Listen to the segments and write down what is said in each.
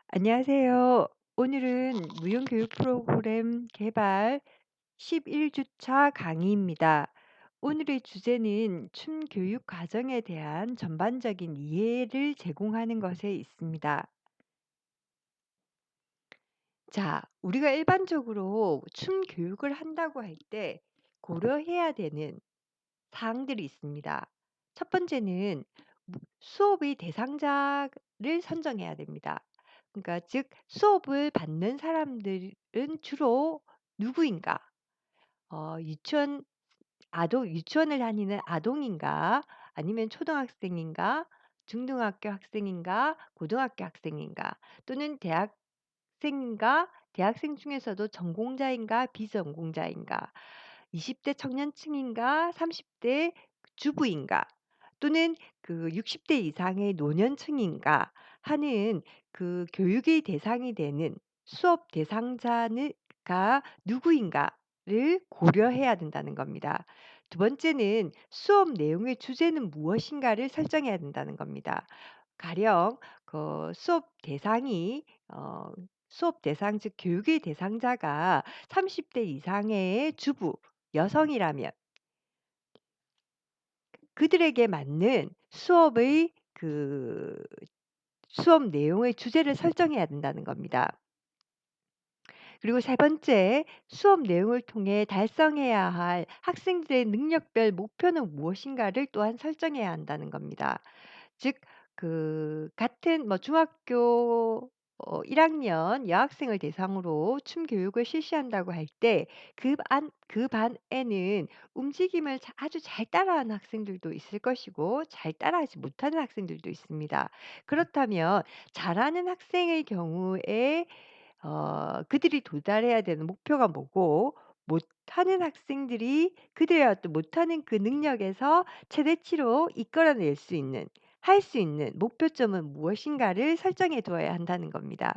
안녕하세요. 오늘은 무용교육 프로그램 개발 11주차 강의입니다. 오늘의 주제는 춤 교육 과정에 대한 전반적인 이해를 제공하는 것에 있습니다. 자, 우리가 일반적으로 춤 교육을 한다고 할 때 고려해야 되는 사항들이 있습니다. 첫 번째는 수업의 대상자를 선정해야 됩니다. 그러니까 즉 수업을 받는 사람들은 주로 누구인가? 유치원 유치원을 다니는 아동인가? 아니면 초등학생인가? 중등학교 학생인가? 고등학교 학생인가? 또는 대학생인가? 대학생 중에서도 전공자인가? 비전공자인가? 20대 청년층인가? 30대 주부인가? 또는 그 60대 이상의 노년층인가 하는 그 교육의 대상이 되는 수업 대상자는 가 누구인가를 고려해야 된다는 겁니다. 두 번째는 수업 내용의 주제는 무엇인가를 설정해야 된다는 겁니다. 가령 수업 대상이 수업 대상 즉 교육의 대상자가 30대 이상의 주부, 여성이라면 그들에게 맞는 수업 내용의 주제를 설정해야 된다는 겁니다. 그리고 세 번째, 수업 내용을 통해 달성해야 할 학생들의 능력별 목표는 무엇인가를 또한 설정해야 한다는 겁니다. 즉 같은 중학교 1 학년 여학생을 대상으로 춤 교육을 실시한다고 할 때 그 반에는 움직임을 아주 잘 따라하는 학생들도 있을 것이고 잘 따라하지 못하는 학생들도 있습니다. 그렇다면 잘하는 학생의 경우에 그들이 도달해야 되는 목표가 뭐고 못하는 학생들이 그들의 어떤 못하는 그 능력에서 최대치로 이끌어낼 수 있는 할 수 있는 목표점은 무엇인가를 설정해 두어야 한다는 겁니다.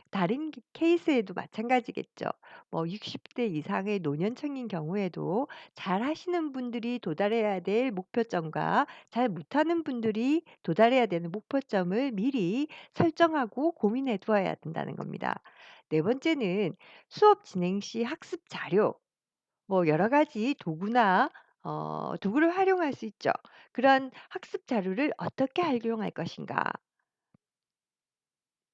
다른 케이스에도 마찬가지겠죠. 60대 이상의 노년층인 경우에도 잘하시는 분들이 도달해야 될 목표점과 잘 못하는 분들이 도달해야 되는 목표점을 미리 설정하고 고민해 두어야 된다는 겁니다. 네 번째는 수업 진행 시 학습 자료, 여러 가지 도구를 활용할 수 있죠. 그런 학습 자료를 어떻게 활용할 것인가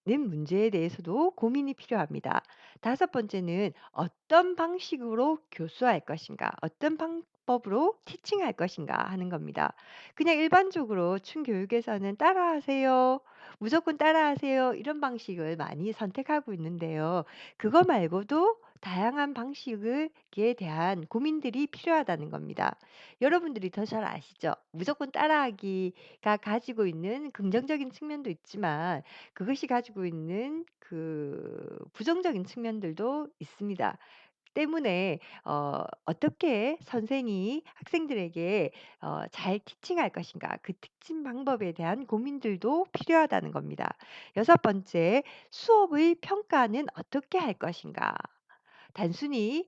는 문제에 대해서도 고민이 필요합니다. 다섯 번째는 어떤 방식으로 교수할 것인가, 어떤 방법으로 티칭할 것인가 하는 겁니다. 그냥 일반적으로 춤 교육에서는 따라하세요, 무조건 따라하세요 이런 방식을 많이 선택하고 있는데요. 그거 말고도 다양한 방식에 대한 고민들이 필요하다는 겁니다. 여러분들이 더 잘 아시죠? 무조건 따라하기가 가지고 있는 긍정적인 측면도 있지만 그것이 가지고 있는 그 부정적인 측면들도 있습니다. 때문에 어떻게 선생이 학생들에게 잘 티칭할 것인가 그 티칭 방법에 대한 고민들도 필요하다는 겁니다. 여섯 번째, 수업의 평가는 어떻게 할 것인가. 단순히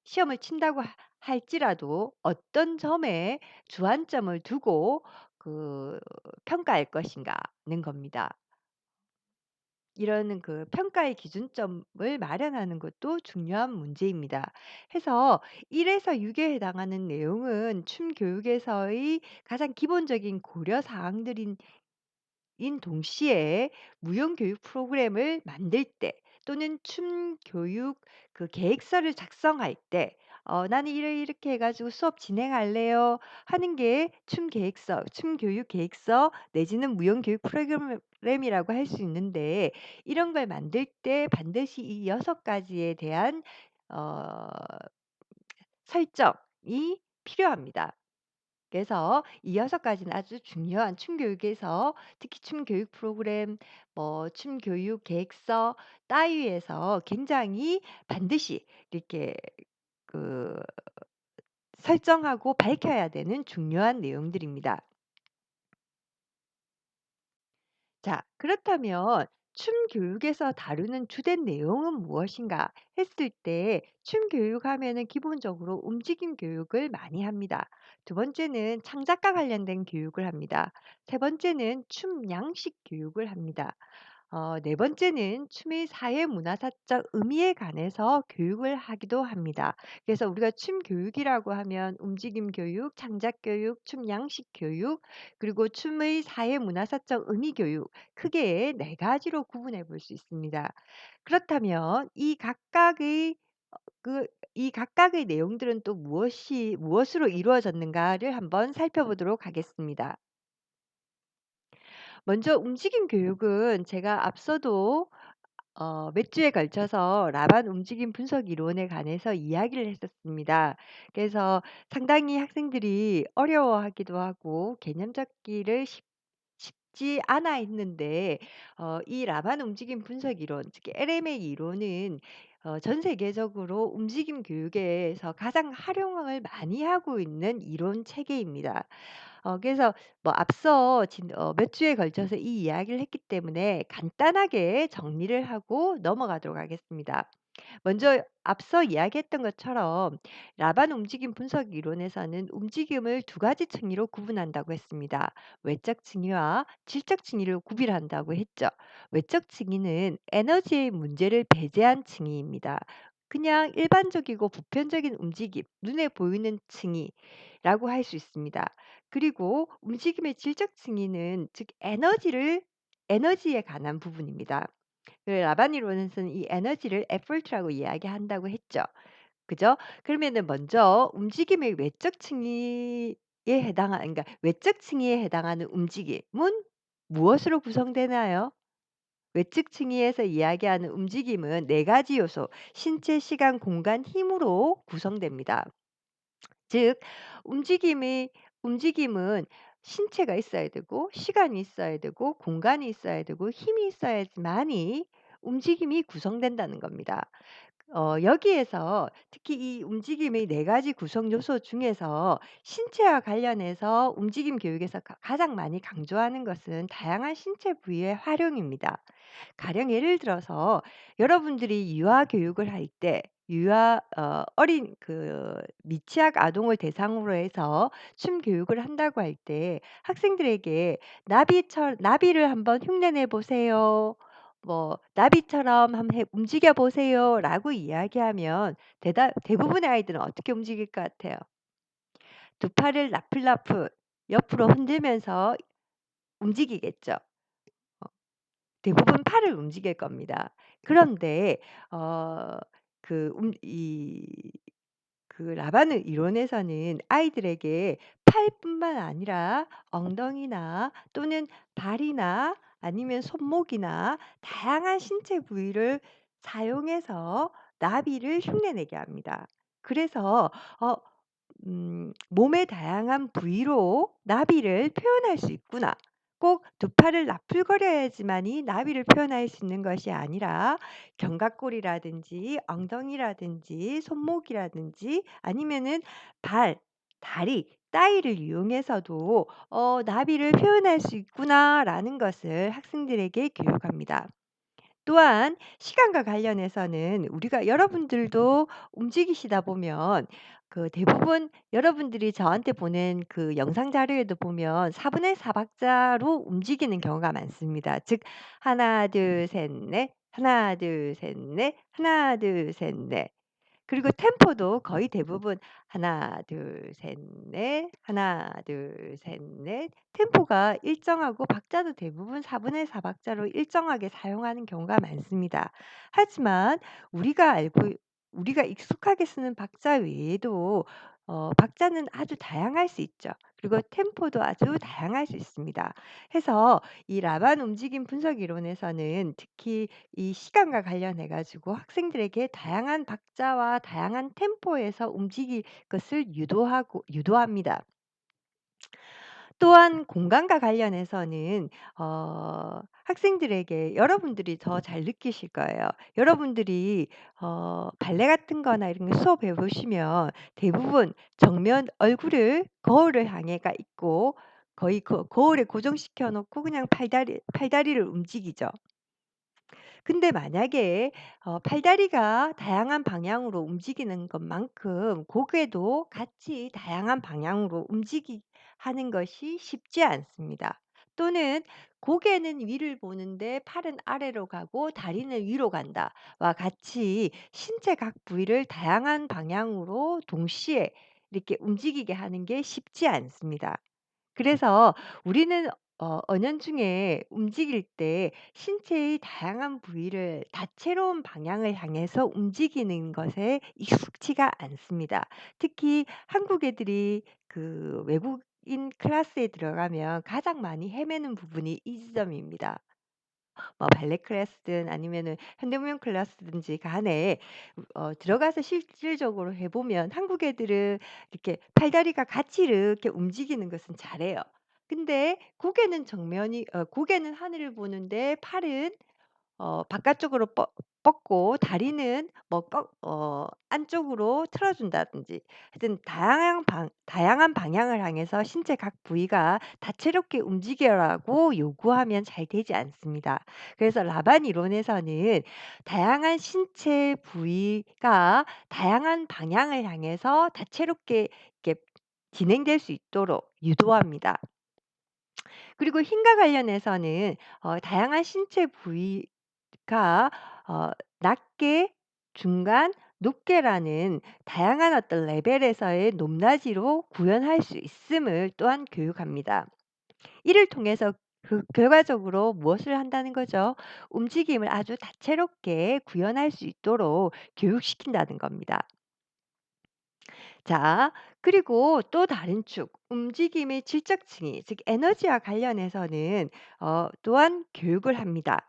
시험을 친다고 할지라도 어떤 점에 주안점을 두고 평가할 것인가는 겁니다. 이런 그 평가의 기준점을 마련하는 것도 중요한 문제입니다. 해서 1 에서 6에 해당하는 내용은 춤 교육에서의 가장 기본적인 고려 사항들인 동시에 무용 교육 프로그램을 만들 때 또는 춤 교육 그 계획서를 작성할 때 "나는 이렇게 해 가지고 수업 진행할래요." 하는 게 춤 교육 계획서 내지는 무용 교육 프로그램이라고 할 수 있는데 이런 걸 만들 때 반드시 이 6 가지에 대한 어 설정이 필요합니다. 그래서 이 6 가지는 아주 중요한 춤 교육에서 특히 춤 교육 프로그램 춤 교육 계획서 따위에서 굉장히 반드시 이렇게 그 설정하고 밝혀야 되는 중요한 내용들입니다. 자, 그렇다면 "춤 교육에서 다루는 주된 내용은 무엇인가?" 했을 때 춤 교육하면은 기본적으로 움직임 교육을 많이 합니다. 두 번째는 창작과 관련된 교육을 합니다. 세 번째는 춤 양식 교육을 합니다. 네 번째는 춤의 사회 문화사적 의미에 관해서 교육을 하기도 합니다. 그래서 우리가 춤 교육이라고 하면 움직임 교육, 창작 교육, 춤 양식 교육, 그리고 춤의 사회 문화사적 의미 교육, 크게 네 가지로 구분해 볼 수 있습니다. 그렇다면 그 이 각각의 내용들은 또 무엇으로 이루어졌는가를 한번 살펴보도록 하겠습니다. 먼저 움직임 교육은 제가 앞서도 몇 주에 걸쳐서 라반 움직임 분석 이론에 관해서 이야기를 했었습니다. 그래서 상당히 학생들이 어려워하기도 하고 개념 잡기를 쉽지 않아 했는데 이 라반 움직임 분석 이론, 즉 LMA 이론은 전 세계적으로 움직임 교육에서 가장 활용을 많이 하고 있는 이론 체계입니다. 그래서 뭐 앞서 몇 주에 걸쳐서 이 이야기를 했기 때문에 간단하게 정리를 하고 넘어가도록 하겠습니다. 먼저 앞서 이야기했던 것처럼 라반 움직임 분석 이론에서는 움직임을 두 가지 층위로 구분한다고 했습니다. 외적 층위와 질적 층위를 구별한다고 했죠. 외적 층위는 에너지의 문제를 배제한 층위입니다. 그냥 일반적이고 보편적인 움직임, 눈에 보이는 층위라고 할 수 있습니다. 그리고 움직임의 질적 층위는 즉 에너지에 관한 부분입니다. 그 라바니론에서는 이 에너지를 effort라고 이야기한다고 했죠. 그죠? 그러면은 먼저 움직임의 외적 층위에 그러니까 외적 층위에 해당하는 움직임은 무엇으로 구성되나요? 외측 층위에서 이야기하는 움직임은 네 가지 요소, 신체, 시간, 공간, 힘으로 구성됩니다. 즉 움직임은 신체가 있어야 되고 시간이 있어야 되고 공간이 있어야 되고 힘이 있어야지만이 움직임이 구성된다는 겁니다. 여기에서 특히 이 움직임의 네 가지 구성 요소 중에서 신체와 관련해서 움직임 교육에서 가장 많이 강조하는 것은 다양한 신체 부위의 활용입니다. 가령 예를 들어서 여러분들이 유아 교육을 할 때 어린 미취학 아동을 대상으로 해서 춤 교육을 한다고 할 때 학생들에게 "나비를 한번 흉내 내 보세요." 뭐 "나비처럼 한번 움직여 보세요."라고 이야기하면 대부분의 아이들은 어떻게 움직일 것 같아요? 두 팔을 나풀나풀 옆으로 흔들면서 움직이겠죠. 어 대부분 팔을 움직일 겁니다. 그런데 어 그 움 이 그 라바느 이론에서는 아이들에게 팔뿐만 아니라 엉덩이나 또는 발이나 아니면 손목이나 다양한 신체 부위를 사용해서 나비를 흉내내게 합니다. 그래서 어 몸의 다양한 부위로 나비를 표현할 수 있구나. 꼭 두 팔을 나풀거려야지만이 나비를 표현할 수 있는 것이 아니라 견갑골이라든지 엉덩이라든지 손목이라든지 아니면은 발, 다리, 따위를 이용해서도 '나비를 표현할 수 있구나.'라는 것을 학생들에게 교육합니다. 또한 시간과 관련해서는 우리가 여러분들도 움직이시다 보면 대부분 여러분들이 저한테 보낸 그 영상 자료에도 보면 4분의 4 박자로 움직이는 경우가 많습니다. 즉 하나 둘 셋 넷, 하나 둘 셋 넷, 하나 둘 셋 넷. 그리고 템포도 거의 대부분 하나 둘 셋 넷, 하나 둘 셋 넷 템포가 일정하고 박자도 대부분 4분의 4 박자로 일정하게 사용하는 경우가 많습니다. 하지만 우리가 알고 우리가 익숙하게 쓰는 박자 외에도 박자는 아주 다양할 수 있죠. 그리고 템포도 아주 다양할 수 있습니다. 해서 이 라반 움직임 분석 이론에서는 특히 이 시간과 관련해 가지고 학생들에게 다양한 박자와 다양한 템포에서 움직일 것을 유도합니다. 또한 공간과 관련해서는 학생들에게 여러분들이 더 잘 느끼실 거예요. 여러분들이 발레 같은 거나 이런 거 수업해 보시면 대부분 정면 얼굴을 거울을 향해가 있고 거의 거울에 고정시켜 놓고 그냥 팔다리를 움직이죠. 근데 만약에 팔다리가 다양한 방향으로 움직이는 것만큼 고개도 같이 다양한 방향으로 움직이 하는 것이 쉽지 않습니다. 또는 고개는 위를 보는데 팔은 아래로 가고 다리는 위로 간다와 같이 신체 각 부위를 다양한 방향으로 동시에 이렇게 움직이게 하는 게 쉽지 않습니다. 그래서 우리는 은연중에 움직일 때 신체의 다양한 부위를 다채로운 방향을 향해서 움직이는 것에 익숙지가 않습니다. 특히 한국 애들이 그 외국인 클래스에 들어가면 가장 많이 헤매는 부분이 이 지점입니다. 뭐 발레 클래스든 아니면은 현대무용 클래스든지 간에 들어가서 실질적으로 해 보면 한국 애들은 이렇게 팔다리가 같이 이렇게 움직이는 것은 잘해요. 근데 고개는 하늘을 보는데 팔은 바깥쪽으로 뻗고 다리는 뭐 안쪽으로 틀어 준다든지 하여튼 다양한 방향을 향해서 신체 각 부위가 다채롭게 움직여라고 요구하면 잘 되지 않습니다. 그래서 라반 이론에서는 다양한 신체 부위가 다양한 방향을 향해서 다채롭게 이렇게 진행될 수 있도록 유도합니다. 그리고 힘과 관련해서는 다양한 신체 부위가 낮게, 중간, 높게라는 다양한 어떤 레벨에서의 높낮이로 구현할 수 있음을 또한 교육합니다. 이를 통해서 결과적으로 무엇을 한다는 거죠? 움직임을 아주 다채롭게 구현할 수 있도록 교육시킨다는 겁니다. 자, 그리고 또 다른 축, 움직임의 질적 층위, 즉 에너지와 관련해서는 또한 교육을 합니다.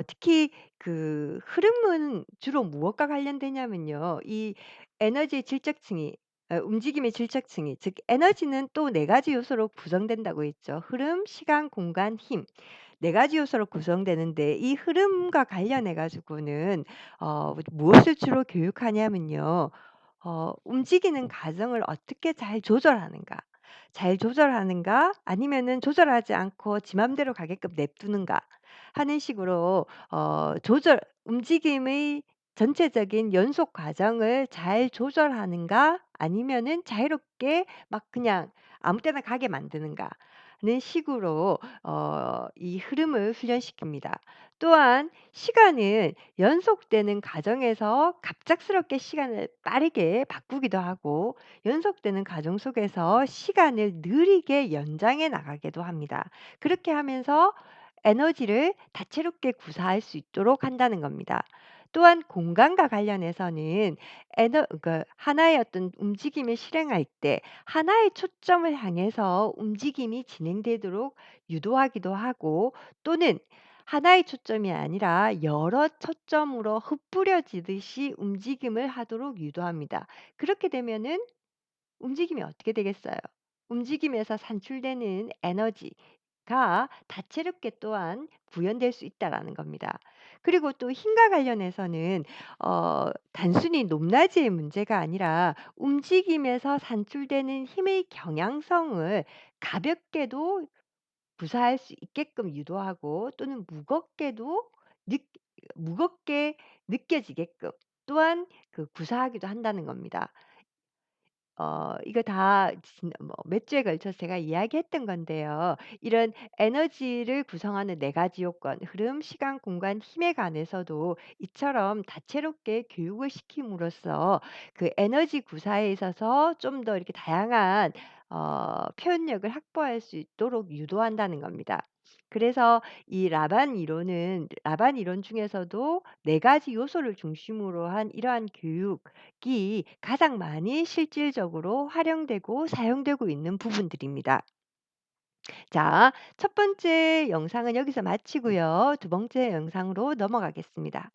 특히 그 흐름은 주로 무엇과 관련되냐면요. 이 에너지의 질적 층위, 움직임의 질적 층위, 즉 에너지는 또 네 가지 요소로 구성된다고 했죠. 흐름, 시간, 공간, 힘. 네 가지 요소로 구성되는데 이 흐름과 관련해 가지고는 무엇을 주로 교육하냐면요. 움직이는 과정을 어떻게 잘 조절하는가 아니면은 조절하지 않고 지 맘대로 가게끔 냅두는가 하는 식으로 조절 움직임의 전체적인 연속 과정을 잘 조절하는가 아니면은 자유롭게 막 그냥 아무 때나 가게 만드는가 하는 식으로 이 흐름을 훈련시킵니다. 또한 시간은 연속되는 과정에서 갑작스럽게 시간을 빠르게 바꾸기도 하고 연속되는 과정 속에서 시간을 느리게 연장해 나가기도 합니다. 그렇게 하면서 에너지를 다채롭게 구사할 수 있도록 한다는 겁니다. 또한 공간과 관련해서는 그러니까 하나의 어떤 움직임을 실행할 때 하나의 초점을 향해서 움직임이 진행되도록 유도하기도 하고 또는 하나의 초점이 아니라 여러 초점으로 흩뿌려지듯이 움직임을 하도록 유도합니다. 그렇게 되면은 움직임이 어떻게 되겠어요? 움직임에서 산출되는 에너지가 다채롭게 또한 구현될 수 있다라는 겁니다. 그리고 또 힘과 관련해서는 단순히 높낮이의 문제가 아니라 움직임에서 산출되는 힘의 경향성을 가볍게도 구사할 수 있게끔 유도하고 또는 느 무겁게 느껴지게끔 또한 구사하기도 한다는 겁니다. 이거 다 몇 주에 걸쳐서 제가 이야기했던 건데요. 이런 에너지를 구성하는 네 가지 요건, 흐름, 시간, 공간, 힘에 관해서도 이처럼 다채롭게 교육을 시킴으로써 그 에너지 구사에 있어서 좀 더 이렇게 다양한 표현력을 확보할 수 있도록 유도한다는 겁니다. 그래서 이 라반 이론 중에서도 네 가지 요소를 중심으로 한 이러한 교육이 가장 많이 실질적으로 활용되고 사용되고 있는 부분들입니다. 자, 첫 번째 영상은 여기서 마치고요. 두 번째 영상으로 넘어가겠습니다.